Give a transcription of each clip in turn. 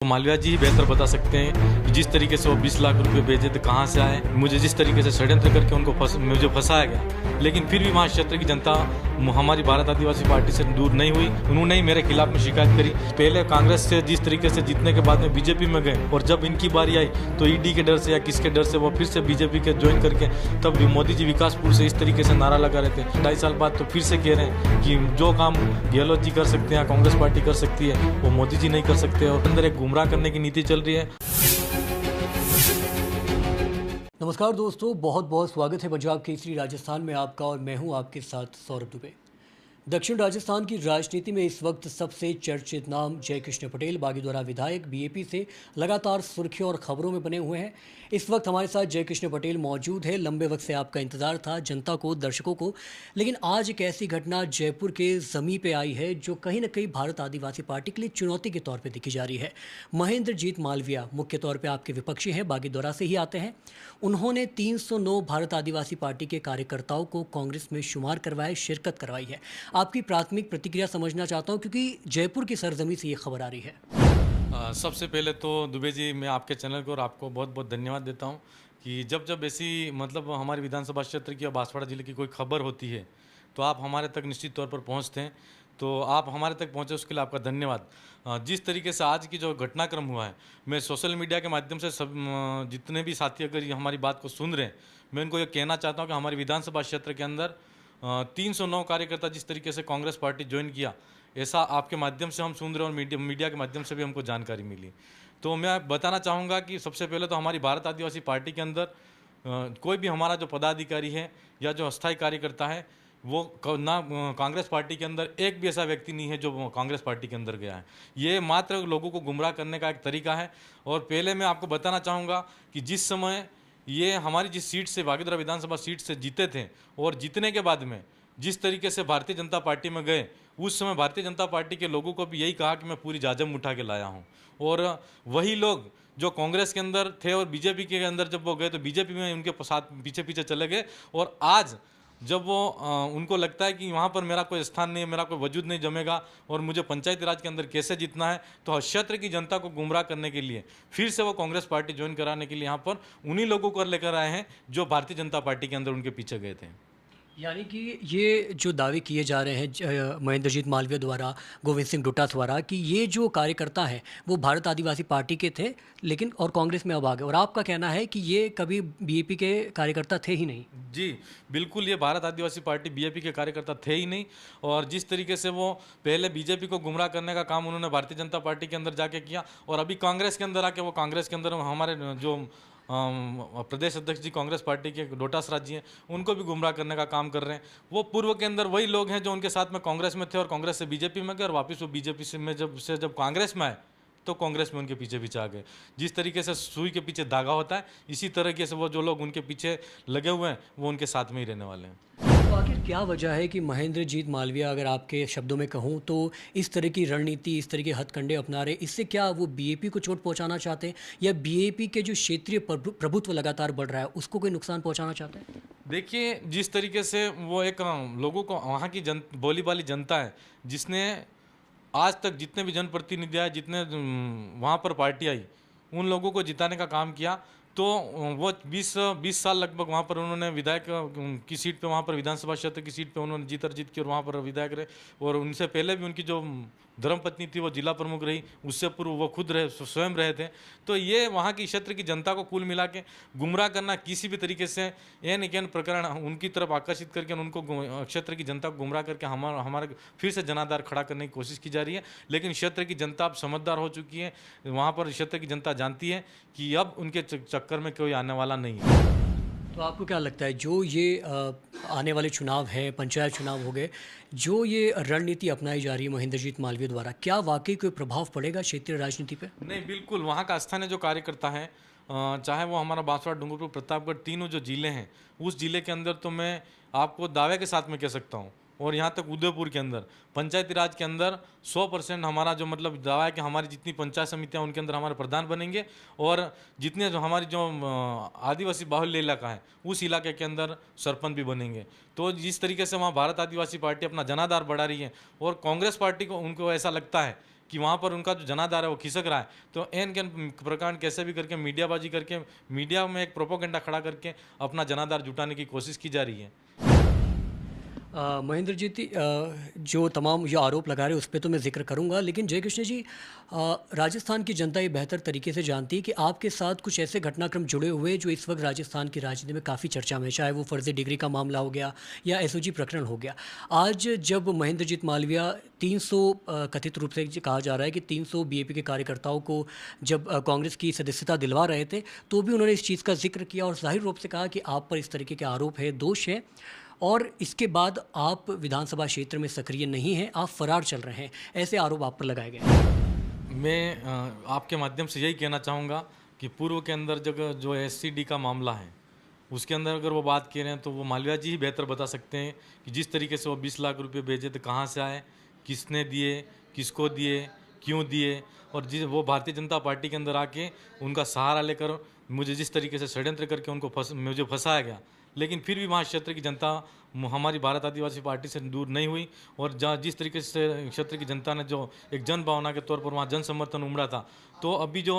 तो मालविया जी ही बेहतर बता सकते हैं कि जिस तरीके से वो 20 लाख रुपए भेजे थे कहाँ से आए, मुझे जिस तरीके से षड्यंत्र करके उनको मुझे फंसाया गया, लेकिन फिर भी वहाँ क्षेत्र की जनता हमारी भारत आदिवासी पार्टी से दूर नहीं हुई। उन्होंने ही मेरे खिलाफ में शिकायत करी। पहले कांग्रेस से जिस तरीके से जीतने के बाद में बीजेपी में गए और जब इनकी बारी आई तो ईडी के डर से या किसके डर से वो फिर से बीजेपी के ज्वाइन करके तब भी मोदी जी विकासपुर से इस तरीके से नारा लगा रहे थे। 2.5 साल बाद तो फिर से कह रहे हैं कि जो काम गहलोत जी कर सकते हैं, कांग्रेस पार्टी कर सकती है, वो मोदी जी नहीं कर सकते और अंदर एक गुमराह करने की नीति चल रही है। नमस्कार दोस्तों, बहुत बहुत स्वागत है पंजाब केसरी राजस्थान में आपका और मैं हूं आपके साथ सौरभ दुबे। दक्षिण राजस्थान की राजनीति में इस वक्त सबसे चर्चित नाम जयकृष्ण पटेल बागीद्वारा विधायक बीएपी से लगातार सुर्खियों और खबरों में बने हुए हैं। इस वक्त हमारे साथ जयकृष्ण पटेल मौजूद है। लंबे वक्त से आपका इंतजार था, जनता को, दर्शकों को, लेकिन आज एक ऐसी घटना जयपुर के ज़मीं पे आई है जो कहीं ना कहीं भारत आदिवासी पार्टी के लिए चुनौती के तौर पे दिखी जा रही है। महेंद्रजीत मालविया मुख्य तौर पे आपके विपक्षी हैं, बागीद्वारा से ही आते हैं। उन्होंने 309 भारत आदिवासी पार्टी के कार्यकर्ताओं को कांग्रेस में शुमार करवाए, शिरकत करवाई है। आपकी प्राथमिक प्रतिक्रिया समझना चाहता हूं क्योंकि जयपुर की सरजमी से ये खबर आ रही है। सबसे पहले तो दुबे जी, मैं आपके चैनल को और आपको बहुत बहुत धन्यवाद देता हूं कि जब जब ऐसी मतलब हमारी विधानसभा क्षेत्र की और बांसवाड़ा जिले की कोई खबर होती है तो आप हमारे तक निश्चित तौर पर पहुंचते हैं। तो आप हमारे तक पहुंचे उसके लिए आपका धन्यवाद। जिस तरीके से आज की जो घटनाक्रम हुआ है, मैं सोशल मीडिया के माध्यम से सब जितने भी साथी अगर ये हमारी बात को सुन रहे हैं, मैं उनको ये कहना चाहता हूँ कि हमारी विधानसभा क्षेत्र के अंदर 309 कार्यकर्ता जिस तरीके से कांग्रेस पार्टी ज्वाइन किया, ऐसा आपके माध्यम से हम सुन रहे हैं और मीडिया के माध्यम से भी हमको जानकारी मिली। तो मैं बताना चाहूँगा कि सबसे पहले तो हमारी भारत आदिवासी पार्टी के अंदर कोई भी हमारा जो पदाधिकारी है या जो अस्थायी कार्यकर्ता है वो ना कांग्रेस पार्टी के अंदर एक भी ऐसा व्यक्ति नहीं है जो कांग्रेस पार्टी के अंदर गया है। ये मात्र लोगों को गुमराह करने का एक तरीका है। और पहले मैं आपको बताना चाहूँगा कि जिस समय ये हमारी जिस सीट से बागीद्वारा विधानसभा सीट से जीते थे और जीतने के बाद में जिस तरीके से भारतीय जनता पार्टी में गए, उस समय भारतीय जनता पार्टी के लोगों को भी यही कहा कि मैं पूरी जाजम उठा के लाया हूँ। और वही लोग जो कांग्रेस के अंदर थे और बीजेपी के अंदर जब वो गए तो बीजेपी में उनके साथ पीछे पीछे चले गए। और आज जब वो उनको लगता है कि वहाँ पर मेरा कोई स्थान नहीं है, मेरा कोई वजूद नहीं जमेगा और मुझे पंचायती राज के अंदर कैसे जीतना है, तो क्षेत्र की जनता को गुमराह करने के लिए फिर से वो कांग्रेस पार्टी ज्वाइन कराने के लिए यहाँ पर उन्हीं लोगों को लेकर आए हैं जो भारतीय जनता पार्टी के अंदर उनके पीछे गए थे। यानी कि ये जो दावे किए जा रहे हैं महेंद्रजीत मालवीय द्वारा, गोविंद सिंह डोटास द्वारा, कि ये जो कार्यकर्ता हैं वो भारत आदिवासी पार्टी के थे लेकिन और कांग्रेस में अब आ गए, और आपका कहना है कि ये कभी बीएपी के कार्यकर्ता थे ही नहीं। जी बिल्कुल, ये भारत आदिवासी पार्टी बीजेपी के कार्यकर्ता थे ही नहीं। और जिस तरीके से वो पहले बीजेपी को गुमराह करने का काम उन्होंने भारतीय जनता पार्टी के अंदर जाके किया और अभी कांग्रेस के अंदर आके वो कांग्रेस के अंदर हमारे जो प्रदेश अध्यक्ष जी कांग्रेस पार्टी के डोटास राज जी हैं, उनको भी गुमराह करने का काम कर रहे हैं। वो पूर्व के अंदर वही लोग हैं जो उनके साथ में कांग्रेस में थे और कांग्रेस से बीजेपी में गए और वापस वो बीजेपी से में जब कांग्रेस में आए तो कांग्रेस में उनके पीछे पीछे आ गए। जिस तरीके से सुई के पीछे धागा होता है, इसी तरीके से वो जो लोग उनके पीछे लगे हुए हैं वो उनके साथ में ही रहने वाले हैं। तो आखिर क्या वजह है कि महेंद्रजीत मालवीया, अगर आपके शब्दों में कहूँ तो, इस तरह की रणनीति, इस तरह के हथकंडे अपना रहे? इससे क्या वो बीएपी को चोट पहुंचाना चाहते हैं या बीएपी के जो क्षेत्रीय प्रभुत्व लगातार बढ़ रहा है उसको कोई नुकसान पहुंचाना चाहते हैं? देखिए, जिस तरीके से वो एक लोगों को वहाँ की बोली वाली जनता है जिसने आज तक जितने भी जनप्रतिनिधि आए, जितने वहाँ पर पार्टी आई, उन लोगों को जिताने का काम किया। तो वो 20 साल लगभग वहाँ पर उन्होंने विधायक की सीट पे, वहाँ पर विधानसभा क्षेत्र की सीट पे उन्होंने जीत के और वहाँ पर विधायक रहे। और उनसे पहले भी उनकी जो धर्मपत्नी थी वो जिला प्रमुख रही, उससे पूर्व वो खुद स्वयं रहे थे। तो ये वहाँ की क्षेत्र की जनता को कुल मिला के गुमराह करना, किसी भी तरीके से एन एक प्रकरण उनकी तरफ आकर्षित करके उनको क्षेत्र की जनता को गुमराह करके हमारे फिर से जनाधार खड़ा करने की कोशिश की जा रही है। लेकिन क्षेत्र की जनता अब समझदार हो चुकी है, वहाँ पर क्षेत्र की जनता जानती है कि अब उनके चक्कर में कोई आने वाला नहीं है। तो आपको क्या लगता है, जो ये आने वाले चुनाव हैं, पंचायत चुनाव हो गए, जो ये रणनीति अपनाई जा रही है महेंद्रजीत मालवीय द्वारा, क्या वाकई कोई प्रभाव पड़ेगा क्षेत्रीय राजनीति पे? नहीं, बिल्कुल। वहाँ का स्थानीय जो कार्यकर्ता है, चाहे वो हमारा बांसवाड़ा, डूंगरपुर, प्रतापगढ़, तीनों जो जिले हैं, उस जिले के अंदर तो मैं आपको दावे के साथ में कह सकता हूँ, और यहाँ तक उदयपुर के अंदर पंचायती राज के अंदर 100% हमारा जो मतलब दावा है कि हमारी जितनी पंचायत समितियाँ उनके अंदर हमारे प्रधान बनेंगे और जितने जो हमारी जो आदिवासी बाहुल्य इलाका है उस इलाके के अंदर सरपंच भी बनेंगे। तो जिस तरीके से वहाँ भारत आदिवासी पार्टी अपना जनाधार बढ़ा रही है और कांग्रेस पार्टी को उनको ऐसा लगता है कि वहाँ पर उनका जो जनाधार है वो खिसक रहा है, तो एन के प्रकार कैसे भी करके मीडियाबाजी करके मीडिया में एक प्रोपोगेंडा खड़ा करके अपना जनाधार जुटाने की कोशिश की जा रही है। महेंद्र जी जो तमाम ये आरोप लगा रहे हैं उस पे तो मैं ज़िक्र करूंगा, लेकिन जयकृष्ण जी, राजस्थान की जनता ये बेहतर तरीके से जानती है कि आपके साथ कुछ ऐसे घटनाक्रम जुड़े हुए हैं जो इस वक्त राजस्थान की राजनीति में काफ़ी चर्चा में, चाहे वो फर्जी डिग्री का मामला हो गया या एसओजी प्रकरण हो गया। आज जब महेंद्रजीत मालविया 300 कथित रूप से कहा जा रहा है कि 300 बीएपी के कार्यकर्ताओं को जब कांग्रेस की सदस्यता दिलवा रहे थे, तो भी उन्होंने इस चीज़ का जिक्र किया और जाहिर रूप से कहा कि आप पर इस तरीके के आरोप है, दोष है, और इसके बाद आप विधानसभा क्षेत्र में सक्रिय नहीं हैं, आप फरार चल रहे हैं, ऐसे आरोप आप पर लगाए गए हैं। मैं आपके माध्यम से यही कहना चाहूँगा कि पूर्व के अंदर जगह जो एससीडी का मामला है उसके अंदर अगर वो बात कह रहे हैं तो वो मालविया जी ही बेहतर बता सकते हैं कि जिस तरीके से वो 20 लाख रुपए भेजे थे, कहाँ से आए, किसने दिए, किसको दिए, क्यों दिए, और जिस वो भारतीय जनता पार्टी के अंदर आके उनका सहारा लेकर मुझे जिस तरीके से षड्यंत्र करके मुझे फंसाया गया, लेकिन फिर भी वहाँ क्षेत्र की जनता हमारी भारत आदिवासी पार्टी से दूर नहीं हुई, और जहाँ जिस तरीके से क्षेत्र की जनता ने जो एक जन भावना के तौर पर वहाँ जन समर्थन उमड़ा था, तो अभी जो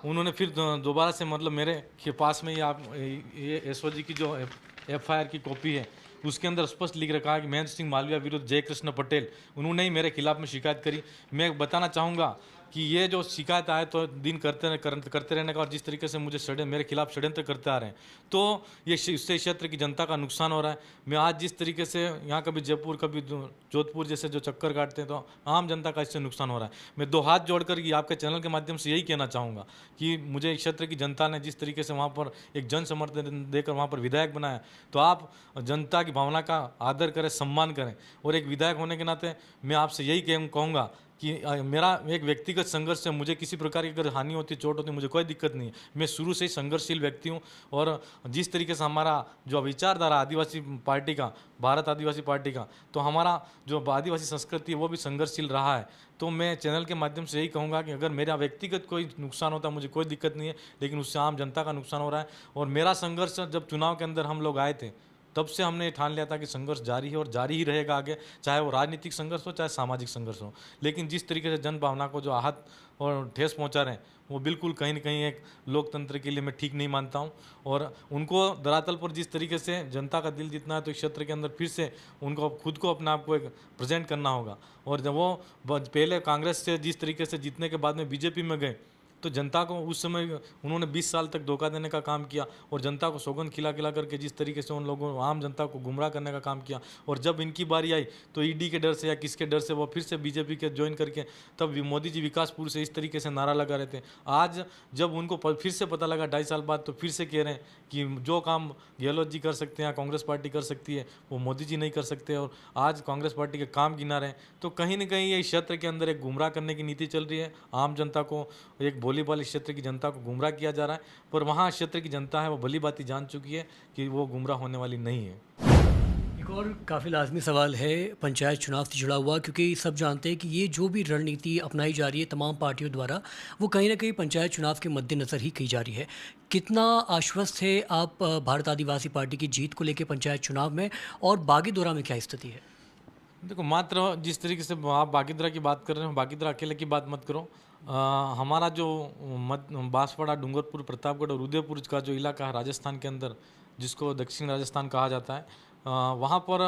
उन्होंने फिर दोबारा से मतलब मेरे के पास में ये एसओजी की जो एफआईआर की कॉपी है उसके अंदर स्पष्ट लिख रखा है कि महेंद्र सिंह मालविया विरुद्ध जयकृष्ण पटेल, उन्होंने ही मेरे खिलाफ में शिकायत करी। मैं बताना चाहूँगा कि ये जो शिकायत आए तो दिन करते रहने का, और जिस तरीके से मुझे मेरे खिलाफ षड्यंत्र करते आ रहे हैं, तो ये इससे क्षेत्र की जनता का नुकसान हो रहा है। मैं आज जिस तरीके से यहाँ कभी जयपुर कभी जोधपुर जैसे जो चक्कर काटते हैं, तो आम जनता का इससे नुकसान हो रहा है। मैं दो हाथ जोड़कर ये आपके चैनल के माध्यम से यही कहना चाहूँगा कि मुझे इस क्षेत्र की जनता ने जिस तरीके से वहाँ पर एक जन समर्थन देकर वहाँ पर विधायक बनाया, तो आप जनता की भावना का आदर करें, सम्मान करें, और एक विधायक होने के नाते मैं आपसे यही कहूँगा कि मेरा एक व्यक्तिगत संघर्ष से मुझे किसी प्रकार की अगर हानि होती, चोट होती, मुझे कोई दिक्कत नहीं है। मैं शुरू से ही संघर्षशील व्यक्ति हूँ, और जिस तरीके से हमारा जो विचारधारा आदिवासी पार्टी का, भारत आदिवासी पार्टी का, तो हमारा जो आदिवासी संस्कृति है वो भी संघर्षशील रहा है। तो मैं चैनल के माध्यम से यही कहूँगा कि अगर मेरा व्यक्तिगत कोई नुकसान होता है मुझे कोई दिक्कत नहीं है, लेकिन उससे आम जनता का नुकसान हो रहा है। और मेरा संघर्ष जब चुनाव के अंदर हम लोग आए थे, तब से हमने ठान लिया था कि संघर्ष जारी है और जारी ही रहेगा आगे, चाहे वो राजनीतिक संघर्ष हो चाहे सामाजिक संघर्ष हो। लेकिन जिस तरीके से जन भावना को जो आहत और ठेस पहुंचा रहे हैं, वो बिल्कुल कहीं न कहीं एक लोकतंत्र के लिए मैं ठीक नहीं मानता हूं। और उनको धरातल पर जिस तरीके से जनता का दिल जीतना है, तो इस क्षेत्र के अंदर फिर से उनको खुद को अपने आप को एक प्रेजेंट करना होगा। और जब वो पहले कांग्रेस से जिस तरीके से जीतने के बाद में बीजेपी में गए, तो जनता को उस समय उन्होंने 20 साल तक धोखा देने का काम किया, और जनता को सौगंध खिला करके जिस तरीके से उन लोगों आम जनता को गुमराह करने का काम किया। और जब इनकी बारी आई तो ईडी के डर से या किसके डर से वो फिर से बीजेपी के ज्वाइन करके, तब भी मोदी जी विकासपुर से इस तरीके से नारा लगा रहे थे। आज जब उनको फिर से पता लगा 2.5 साल बाद, तो फिर से कह रहे हैं कि जो काम गहलोत जी कर सकते हैं या कांग्रेस पार्टी कर सकती है, वो मोदी जी नहीं कर सकते, और आज कांग्रेस पार्टी के काम गिना रहे हैं। तो कहीं ना कहीं ये क्षेत्र के अंदर एक गुमराह करने की नीति चल रही है। आम जनता को एक भोली भाली क्षेत्र की जनता को गुमराह किया जा रहा है, पर वहाँ क्षेत्र की जनता है वो भली बाती जान चुकी है कि वो गुमराह होने वाली नहीं है। एक और काफ़ी लाजमी सवाल है पंचायत चुनाव से जुड़ा हुआ, क्योंकि सब जानते हैं कि ये जो भी रणनीति अपनाई जा रही है तमाम पार्टियों द्वारा, वो कहीं ना कहीं पंचायत चुनाव के मद्देनज़र ही की जा रही है। कितना आश्वस्त है आप भारत आदिवासी पार्टी की जीत को लेकर पंचायत चुनाव में, और बागीदोरा में क्या स्थिति है? देखो, मात्र जिस तरीके से आप बागीदरा की बात कर रहे हो, बागीदरा अकेले की बात मत करो। हमारा जो बांसवाड़ा, डूंगरपुर, प्रतापगढ़ और उदयपुर का जो इलाका है राजस्थान के अंदर, जिसको दक्षिण राजस्थान कहा जाता है, वहाँ पर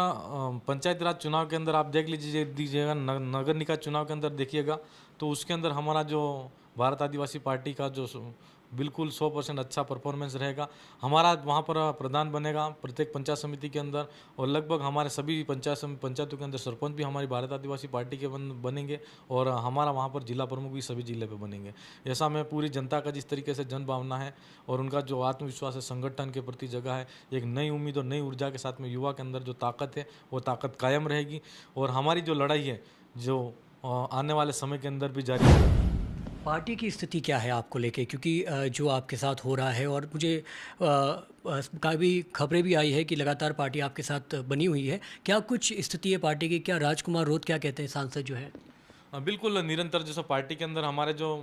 पंचायती राज चुनाव के अंदर आप देख दीजिएगा, नगर निकाय चुनाव के अंदर देखिएगा, तो उसके अंदर हमारा जो भारत आदिवासी पार्टी का जो बिल्कुल 100% अच्छा परफॉर्मेंस रहेगा। हमारा वहाँ पर प्रधान बनेगा प्रत्येक पंचायत समिति के अंदर, और लगभग हमारे सभी पंचायतों के अंदर सरपंच भी हमारी भारत आदिवासी पार्टी के बनेंगे, और हमारा वहाँ पर जिला प्रमुख भी सभी जिले पे बनेंगे। ऐसा मैं पूरी जनता का जिस तरीके से जन भावना है और उनका जो आत्मविश्वास है, संगठन के प्रति जगह है, एक नई उम्मीद और नई ऊर्जा के साथ में युवा के अंदर जो ताकत है वो ताकत कायम रहेगी, और हमारी जो लड़ाई है जो आने वाले समय के अंदर भी जारी रहेगी। पार्टी की स्थिति क्या है आपको लेके, क्योंकि जो आपके साथ हो रहा है, और मुझे काफ़ी खबरें भी आई है कि लगातार पार्टी आपके साथ बनी हुई है, क्या कुछ स्थिति है पार्टी की? क्या राजकुमार रोत क्या कहते हैं, सांसद जो है? बिल्कुल निरंतर जैसा पार्टी के अंदर हमारे जो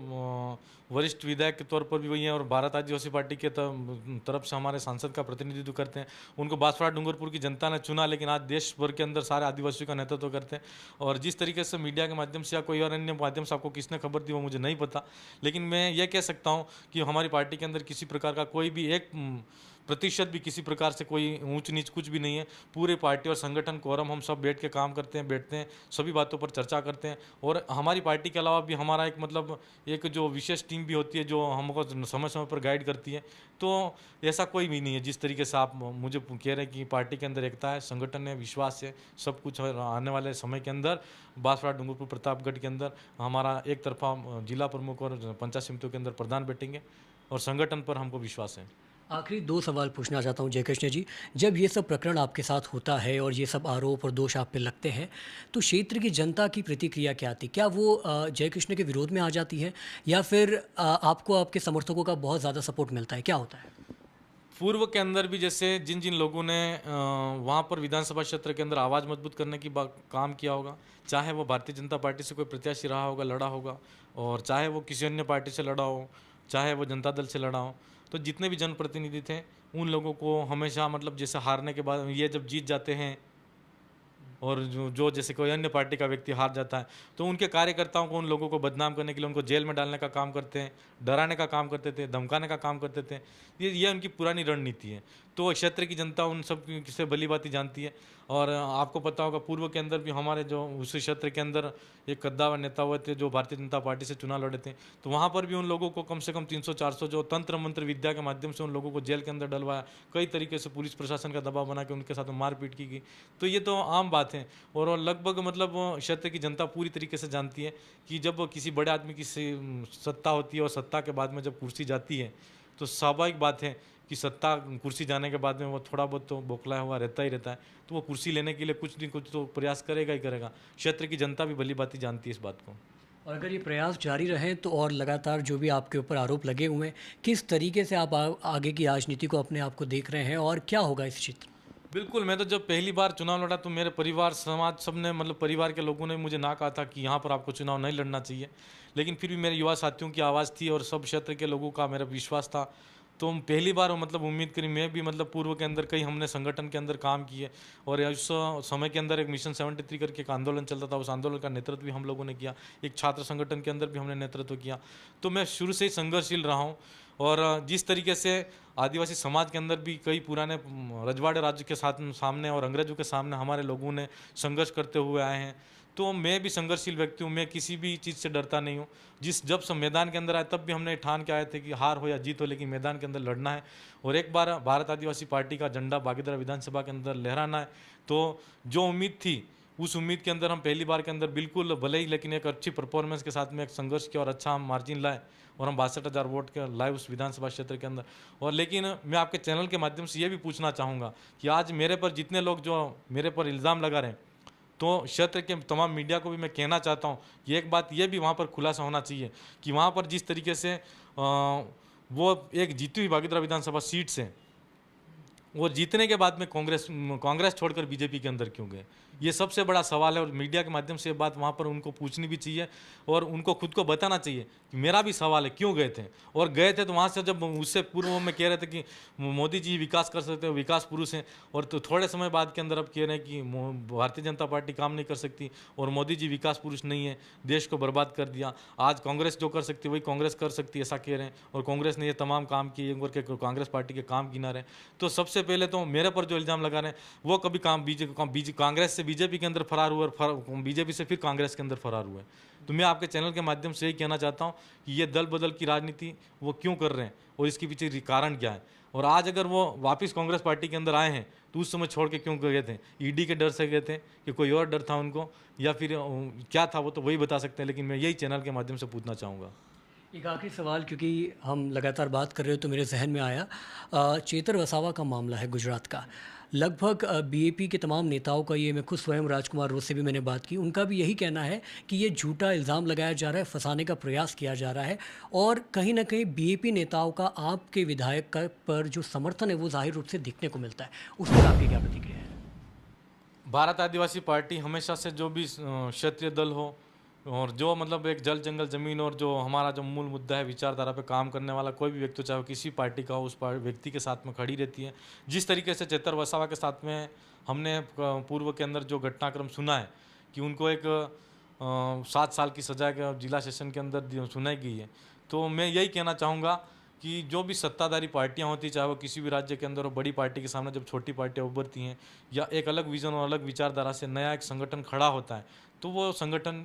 वरिष्ठ विधायक के तौर पर भी वही हैं और भारत आदिवासी पार्टी के तरफ से हमारे सांसद का प्रतिनिधित्व करते हैं। उनको बांसवाड़ा डूंगरपुर की जनता ने चुना, लेकिन आज देश भर के अंदर सारे आदिवासियों का नेतृत्व करते हैं। और जिस तरीके से मीडिया के माध्यम से या कोई और अन्य माध्यम से आपको किसने खबर दी वो मुझे नहीं पता, लेकिन मैं ये कह सकता हूँ कि हमारी पार्टी के अंदर किसी प्रकार का कोई भी एक प्रतिशत भी किसी प्रकार से कोई ऊंच नीच कुछ भी नहीं है। पूरे पार्टी और संगठन कोरम हम सब बैठ के काम करते हैं, बैठते हैं, सभी बातों पर चर्चा करते हैं। और हमारी पार्टी के अलावा भी हमारा एक मतलब एक जो विशेष टीम भी होती है जो हमको समय समय पर गाइड करती है। तो ऐसा कोई भी नहीं है जिस तरीके से आप मुझे कह रहे हैं कि पार्टी के अंदर एकता है, संगठन है, विश्वास है, सब कुछ है। आने वाले समय के अंदर बांसवाड़ा डूंगरपुर प्रतापगढ़ के अंदर हमारा एक तरफा जिला प्रमुख और पंचायत समितियों के अंदर प्रधान बैठेंगे और संगठन पर हमको विश्वास है। आखिरी 2 सवाल पूछना चाहता हूँ जयकृष्ण जी। जब ये सब प्रकरण आपके साथ होता है और ये सब आरोप और दोष आप पे लगते हैं, तो क्षेत्र की जनता की प्रतिक्रिया क्या आती है? क्या वो जयकृष्ण के विरोध में आ जाती है या फिर आपको आपके समर्थकों का बहुत ज़्यादा सपोर्ट मिलता है? क्या होता है? पूर्व के अंदर भी जैसे जिन जिन लोगों ने वहाँ पर विधानसभा क्षेत्र के अंदर आवाज़ मजबूत करने की काम किया होगा, चाहे वो भारतीय जनता पार्टी से कोई प्रत्याशी रहा होगा, लड़ा होगा, और चाहे वो किसी अन्य पार्टी से लड़ा हो, चाहे वो जनता दल से लड़ा हो, तो जितने भी जनप्रतिनिधि थे उन लोगों को हमेशा मतलब जैसे हारने के बाद ये जब जीत जाते हैं और जो जैसे कोई अन्य पार्टी का व्यक्ति हार जाता है तो उनके कार्यकर्ताओं को, उन लोगों को बदनाम करने के लिए उनको जेल में डालने का काम करते हैं, डराने का काम करते थे, धमकाने का काम करते थे। ये उनकी पुरानी रणनीति है। तो क्षेत्र की जनता उन सब से भली भांति जानती है। और आपको पता होगा पूर्व के अंदर भी हमारे जो उस क्षेत्र के अंदर एक कद्दावर नेता हुए थे जो भारतीय जनता पार्टी से चुनाव लड़े थे, तो वहाँ पर भी उन लोगों को कम से कम 300-400 जो तंत्र मंत्र विद्या के माध्यम से उन लोगों को जेल के अंदर डलवाया, कई तरीके से पुलिस प्रशासन का दबाव बना के उनके साथ मारपीट की गई। तो ये तो आम बात है और लगभग मतलब क्षेत्र की जनता पूरी तरीके से जानती है कि जब किसी बड़े आदमी की सत्ता होती है और सत्ता के बाद में जब कुर्सी जाती है तो स्वाभाविक बात है कि सत्ता कुर्सी जाने के बाद में वो थोड़ा बहुत तो बौखलाया हुआ रहता ही रहता है, तो वो कुर्सी लेने के लिए कुछ नहीं कुछ तो प्रयास करेगा ही करेगा। क्षेत्र की जनता भी भली भांति जानती है इस बात को। और अगर ये प्रयास जारी रहें तो और लगातार जो भी आपके ऊपर आरोप लगे हुए हैं, किस तरीके से आप आगे की राजनीति को अपने आप को देख रहे हैं और क्या होगा इस क्षेत्र? बिल्कुल, मैं तो जब पहली बार चुनाव लड़ा तो मेरे परिवार समाज सब ने मतलब परिवार के लोगों ने मुझे ना कहा था कि यहाँ पर आपको चुनाव नहीं लड़ना चाहिए, लेकिन फिर भी मेरे युवा साथियों की आवाज़ थी और सब क्षेत्र के लोगों का मेरा विश्वास था। तो पहली बार मतलब उम्मीद करी, मैं भी मतलब पूर्व के अंदर कई हमने संगठन के अंदर काम किए और उस समय के अंदर एक मिशन 73 करके एक आंदोलन चलता था, उस आंदोलन का नेतृत्व भी हम लोगों ने किया। एक छात्र संगठन के अंदर भी हमने नेतृत्व किया। तो मैं शुरू से ही संघर्षशील रहा हूँ और जिस तरीके से आदिवासी समाज के अंदर भी कई पुराने रजवाड़े राज्य के साथ सामने और अंग्रेजों के सामने हमारे लोगों ने संघर्ष करते हुए आए हैं, तो मैं भी संघर्षशील व्यक्ति हूँ। मैं किसी भी चीज़ से डरता नहीं हूँ। जब सब मैदान के अंदर आए तब भी हमने ठान के आए थे कि हार हो या जीत हो लेकिन मैदान के अंदर लड़ना है और एक बार भारत आदिवासी पार्टी का झंडा बागीदरा विधानसभा के अंदर लहराना है। तो जो उम्मीद थी उस उम्मीद के अंदर हम पहली बार के अंदर बिल्कुल भले ही लेकिन एक अच्छी परफॉर्मेंस के साथ में एक संघर्ष किया और अच्छा हम मार्जिन लाए और हम 62,000 वोट के लाए उस विधानसभा क्षेत्र के अंदर। और लेकिन मैं आपके चैनल के माध्यम से ये भी पूछना चाहूँगा कि आज मेरे पर जितने लोग जो मेरे पर इल्ज़ाम लगा रहे हैं, तो क्षेत्र के तमाम मीडिया को भी मैं कहना चाहता हूँ कि एक बात ये भी वहाँ पर खुलासा होना चाहिए कि वहाँ पर जिस तरीके से वो एक जीती हुई बागीदरा विधानसभा सीट से वो जीतने के बाद में कांग्रेस छोड़कर बीजेपी के अंदर क्यों गए, ये सबसे बड़ा सवाल है। और मीडिया के माध्यम से ये बात वहाँ पर उनको पूछनी भी चाहिए और उनको खुद को बताना चाहिए कि मेरा भी सवाल है क्यों गए थे। और गए थे तो वहाँ से जब उससे पूर्व में कह रहे थे कि मोदी जी विकास कर सकते हैं, विकास पुरुष हैं, और तो थोड़े समय बाद के अंदर अब कह रहे हैं कि भारतीय जनता पार्टी काम नहीं कर सकती और मोदी जी विकास पुरुष नहीं है, देश को बर्बाद कर दिया। आज कांग्रेस जो कर सकती है वही कांग्रेस कर सकती है ऐसा कह रहे हैं और कांग्रेस ने ये तमाम काम किए और कांग्रेस पार्टी के काम गिना रहे। तो सबसे पहले तो मेरे पर जो इल्ज़ाम लगा रहे हैं वो कभी कांग्रेस से बीजेपी के अंदर फरार हुए और बीजेपी से फिर कांग्रेस के अंदर फरार हुए। तो मैं आपके चैनल के माध्यम से यही कहना चाहता हूँ कि ये दल बदल की राजनीति वो क्यों कर रहे हैं और इसके पीछे कारण क्या है। और आज अगर वो वापस कांग्रेस पार्टी के अंदर आए हैं तो उस समय छोड़ के क्यों गए थे? ईडी के डर से गए थे कि कोई और डर था उनको या फिर क्या था वो तो वही बता सकते हैं, लेकिन मैं यही चैनल के माध्यम से पूछना चाहूँगा। एक आखिरी सवाल, क्योंकि हम लगातार बात कर रहे हो तो मेरे जहन में आया, चेतर वसावा का मामला है गुजरात का। लगभग बीएपी के तमाम नेताओं का ये, मैं खुद स्वयं राजकुमार रोज से भी मैंने बात की, उनका भी यही कहना है कि ये झूठा इल्ज़ाम लगाया जा रहा है, फंसाने का प्रयास किया जा रहा है और कहीं ना कहीं बीएपी नेताओं का आपके विधायक का पर जो समर्थन है वो जाहिर रूप से दिखने को मिलता है। उस पर आपकी क्या प्रतिक्रिया है? भारत आदिवासी पार्टी हमेशा से जो भी क्षेत्रीय दल हो और जो मतलब एक जल जंगल ज़मीन और जो हमारा जो मूल मुद्दा है विचारधारा पे काम करने वाला कोई भी व्यक्ति हो, चाहे वो किसी पार्टी का हो, उस व्यक्ति के साथ में खड़ी रहती है। जिस तरीके से चेतर वसावा के साथ में हमने पूर्व के अंदर जो घटनाक्रम सुना है कि उनको एक 7 साल की सजा के जिला सेशन के अंदर सुनाई गई है, तो मैं यही कहना चाहूँगा कि जो भी सत्ताधारी पार्टियां होती, चाहे वो किसी भी राज्य के अंदर हो, बड़ी पार्टी के सामने जब छोटी पार्टियां उभरती हैं या एक अलग विजन और अलग विचारधारा से नया एक संगठन खड़ा होता है, तो वो संगठन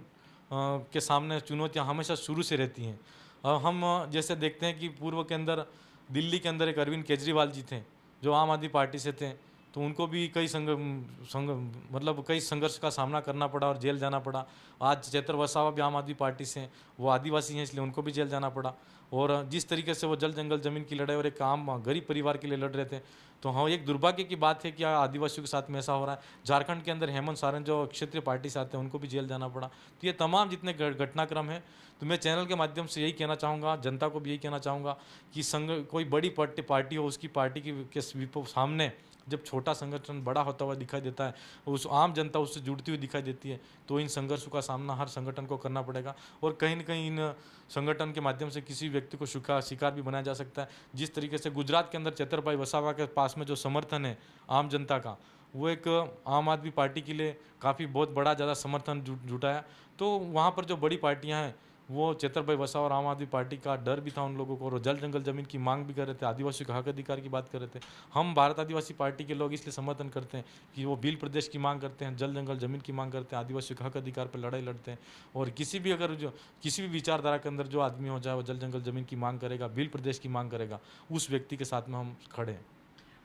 के सामने चुनौतियां हमेशा शुरू से रहती हैं। हम जैसे देखते हैं कि पूर्व के अंदर दिल्ली के अंदर एक अरविंद केजरीवाल जी थे जो आम आदमी पार्टी से थे, तो उनको भी कई मतलब कई संघर्ष का सामना करना पड़ा और जेल जाना पड़ा। आज चेतर वसावा भी आम आदमी पार्टी से हैं, वो आदिवासी हैं इसलिए उनको भी जेल जाना पड़ा। और जिस तरीके से वो जल जंगल ज़मीन की लड़ाई और एक आम गरीब परिवार के लिए लड़ रहे थे, तो हाँ एक दुर्भाग्य की बात है कि आदिवासियों के साथ में ऐसा हो रहा है। झारखंड के अंदर हेमंत सोरेन जो क्षेत्रीय पार्टी से आते हैं उनको भी जेल जाना पड़ा। तो ये तमाम जितने घटनाक्रम हैं, तो मैं चैनल के माध्यम से यही कहना चाहूँगा, जनता को भी यही कहना चाहूँगा कि कोई बड़ी पार्टी हो, उसकी पार्टी के सामने जब छोटा संगठन बड़ा होता हुआ दिखाई देता है, उस आम जनता उससे जुड़ती हुई दिखाई देती है, तो इन संघर्षों का सामना हर संगठन को करना पड़ेगा। और कहीं न कहीं इन संगठन के माध्यम से किसी व्यक्ति को शिकार भी बनाया जा सकता है। जिस तरीके से गुजरात के अंदर चेतरभाई वसावा के पास में जो समर्थन है आम जनता का, वो एक आम आदमी पार्टी के लिए काफ़ी बहुत बड़ा ज़्यादा समर्थन जुटाया। तो वहाँ पर जो बड़ी पार्टियाँ हैं वो चेतरभाई वसावा और आम आदमी पार्टी का डर भी था उन लोगों को, और जल जंगल ज़मीन की मांग भी कर रहे थे, आदिवासियों के हक अधिकार की बात कर रहे थे। हम भारत आदिवासी पार्टी के लोग इसलिए समर्थन करते हैं कि वो भील प्रदेश की मांग करते हैं, जल जंगल ज़मीन की मांग करते हैं, आदिवासियों के हक अधिकार पर लड़ाई लड़ते हैं। और किसी भी विचारधारा के अंदर जो आदमी हो, चाहे वो जल जंगल ज़मीन की मांग करेगा, भील प्रदेश की मांग करेगा, उस व्यक्ति के साथ में हम खड़े हैं।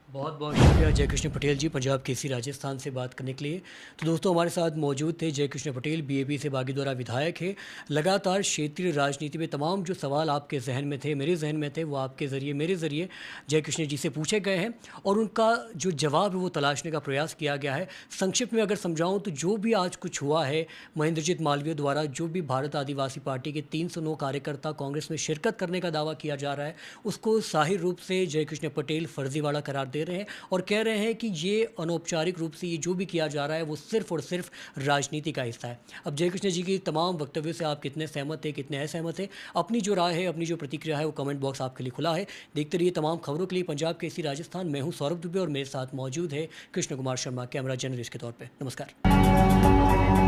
बहुत बहुत शुक्रिया जयकृष्ण पटेल जी पंजाब केसरी राजस्थान से बात करने के लिए। तो दोस्तों हमारे साथ मौजूद थे जयकृष्ण पटेल, बीएपी से बागीदोरा विधायक है। लगातार क्षेत्रीय राजनीति में तमाम जो सवाल आपके जहन में थे, मेरे जहन में थे, वो आपके ज़रिए मेरे ज़रिए जयकृष्ण जी से पूछे गए हैं और उनका जो जवाब है वो तलाशने का प्रयास किया गया है। संक्षिप्त में अगर समझाऊँ तो जो भी आज कुछ हुआ है, महेंद्रजीत मालवीय द्वारा जो भी भारत आदिवासी पार्टी के 309 कार्यकर्ता कांग्रेस में शिरकत करने का दावा किया जा रहा है, उसको जाहिर रूप से जयकृष्ण पटेल फर्जीवाड़ा करार दे रहे हैं और कह रहे हैं कि ये अनौपचारिक रूप से ये जो भी किया जा रहा है वो सिर्फ और सिर्फ राजनीति का हिस्सा है। अब जयकृष्ण जी की तमाम वक्तव्यों से आप कितने सहमत थे, कितने असहमत थे, अपनी जो राय है, अपनी जो प्रतिक्रिया है वो कमेंट बॉक्स आपके लिए खुला है। देखते रहिए तमाम खबरों के लिए पंजाब केसरी राजस्थान। मैं हूँ सौरभ दुबे और मेरे साथ मौजूद है कृष्ण कुमार शर्मा, कैमरा जर्नलिस्ट के तौर पर। नमस्कार।